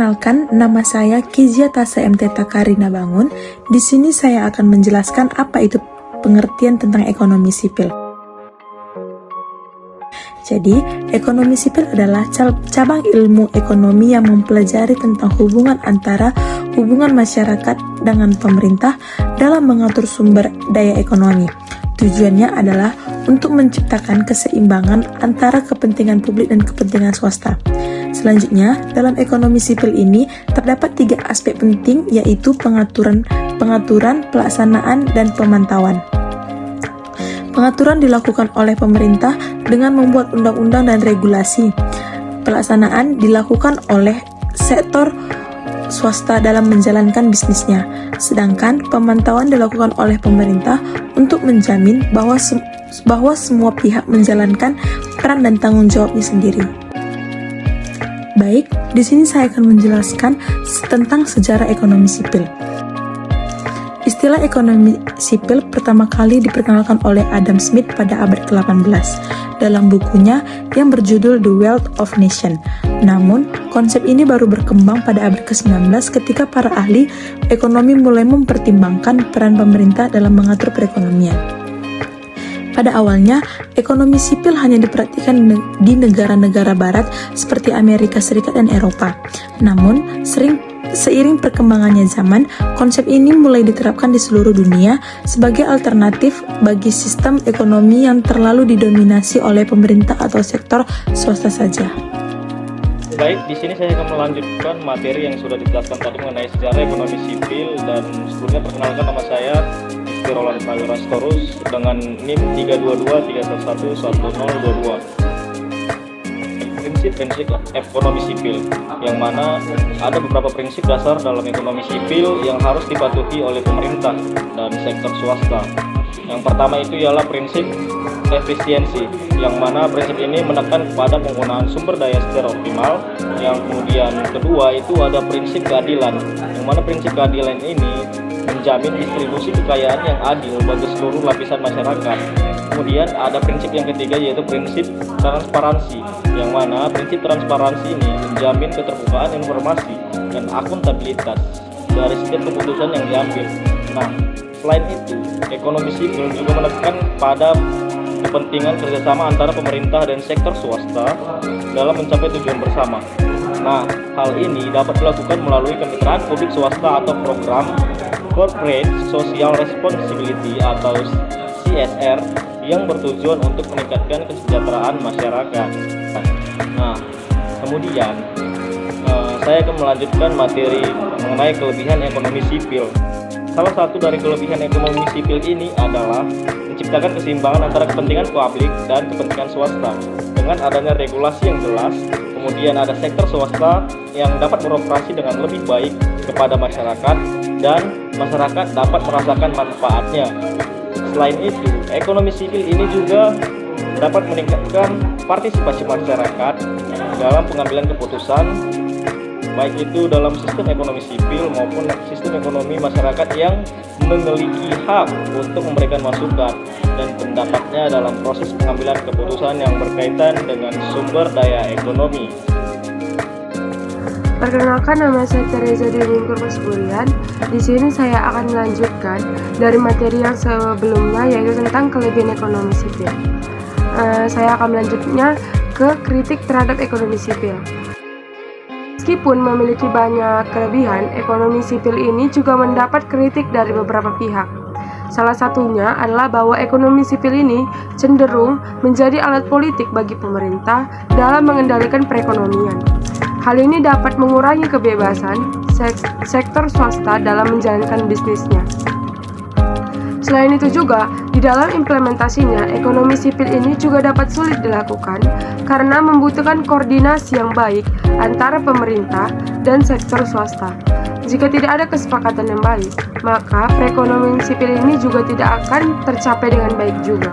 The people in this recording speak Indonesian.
Perkenalkan, nama saya Kizia Tasa MT Takarina Bangun. Di sini saya akan menjelaskan apa itu pengertian tentang ekonomi sipil. Jadi, ekonomi sipil adalah cabang ilmu ekonomi yang mempelajari tentang hubungan antara hubungan masyarakat dengan pemerintah dalam mengatur sumber daya ekonomi. Tujuannya adalah untuk menciptakan keseimbangan antara kepentingan publik dan kepentingan swasta. Selanjutnya, dalam ekonomi sipil ini terdapat 3 aspek penting, yaitu pengaturan, pelaksanaan, dan pemantauan. Pengaturan dilakukan oleh pemerintah dengan membuat undang-undang dan regulasi. Pelaksanaan dilakukan oleh sektor swasta dalam menjalankan bisnisnya, sedangkan pemantauan dilakukan oleh pemerintah untuk menjamin bahwa semua pihak menjalankan peran dan tanggung jawabnya sendiri. Baik, di sini saya akan menjelaskan tentang sejarah ekonomi sipil. Istilah ekonomi sipil pertama kali diperkenalkan oleh Adam Smith pada abad ke-18 dalam bukunya yang berjudul The Wealth of Nations. Namun, konsep ini baru berkembang pada abad ke-19 ketika para ahli ekonomi mulai mempertimbangkan peran pemerintah dalam mengatur perekonomian. Pada awalnya, ekonomi sipil hanya diperhatikan di negara-negara barat seperti Amerika Serikat dan Eropa. Namun, seiring perkembangannya zaman, konsep ini mulai diterapkan di seluruh dunia sebagai alternatif bagi sistem ekonomi yang terlalu didominasi oleh pemerintah atau sektor swasta saja. Baik, di sini saya akan melanjutkan materi yang sudah dijelaskan tadi mengenai sejarah ekonomi sipil, dan sebelumnya perkenalkan nama saya Roland Pastorus dengan NIM 32231111022. Prinsip ekonomi sipil, yang mana ada beberapa prinsip dasar dalam ekonomi sipil yang harus dipatuhi oleh pemerintah dan sektor swasta. Yang pertama itu ialah prinsip efisiensi, yang mana prinsip ini menekan kepada penggunaan sumber daya secara optimal. Yang kemudian kedua itu ada prinsip keadilan, yang mana prinsip keadilan ini menjamin distribusi kekayaan yang adil bagi seluruh lapisan masyarakat. Kemudian ada prinsip yang ketiga, yaitu prinsip transparansi, yang mana prinsip transparansi ini menjamin keterbukaan informasi dan akuntabilitas dari setiap keputusan yang diambil. Nah, selain itu, ekonomi sipil juga menekan pada kepentingan kerjasama antara pemerintah dan sektor swasta dalam mencapai tujuan bersama. Nah, hal ini dapat dilakukan melalui kemitraan publik swasta atau program Corporate Social Responsibility atau CSR yang bertujuan untuk meningkatkan kesejahteraan masyarakat. Nah, kemudian saya akan melanjutkan materi mengenai kelebihan ekonomi sipil. Salah satu dari kelebihan ekonomi sipil ini adalah menciptakan keseimbangan antara kepentingan publik dan kepentingan swasta. Dengan adanya regulasi yang jelas, kemudian ada sektor swasta yang dapat beroperasi dengan lebih baik kepada masyarakat, dan masyarakat dapat merasakan manfaatnya. Selain itu, ekonomi sipil ini juga dapat meningkatkan partisipasi masyarakat dalam pengambilan keputusan, baik itu dalam sistem ekonomi sipil maupun sistem ekonomi masyarakat yang memiliki hak untuk memberikan masukan dan pendapatnya dalam proses pengambilan keputusan yang berkaitan dengan sumber daya ekonomi. Perkenalkan, nama saya Teresa Diningkur Pasburian. Di sini saya akan melanjutkan dari materi yang sebelumnya, yaitu tentang kelebihan ekonomi sipil. Saya akan melanjutnya ke kritik terhadap ekonomi sipil. Meskipun memiliki banyak kelebihan, ekonomi sipil ini juga mendapat kritik dari beberapa pihak. Salah satunya adalah bahwa ekonomi sipil ini cenderung menjadi alat politik bagi pemerintah dalam mengendalikan perekonomian. Hal ini dapat mengurangi kebebasan sektor swasta dalam menjalankan bisnisnya. Selain itu juga, di dalam implementasinya, ekonomi sipil ini juga dapat sulit dilakukan karena membutuhkan koordinasi yang baik antara pemerintah dan sektor swasta. Jika tidak ada kesepakatan yang baik, maka perekonomian sipil ini juga tidak akan tercapai dengan baik juga.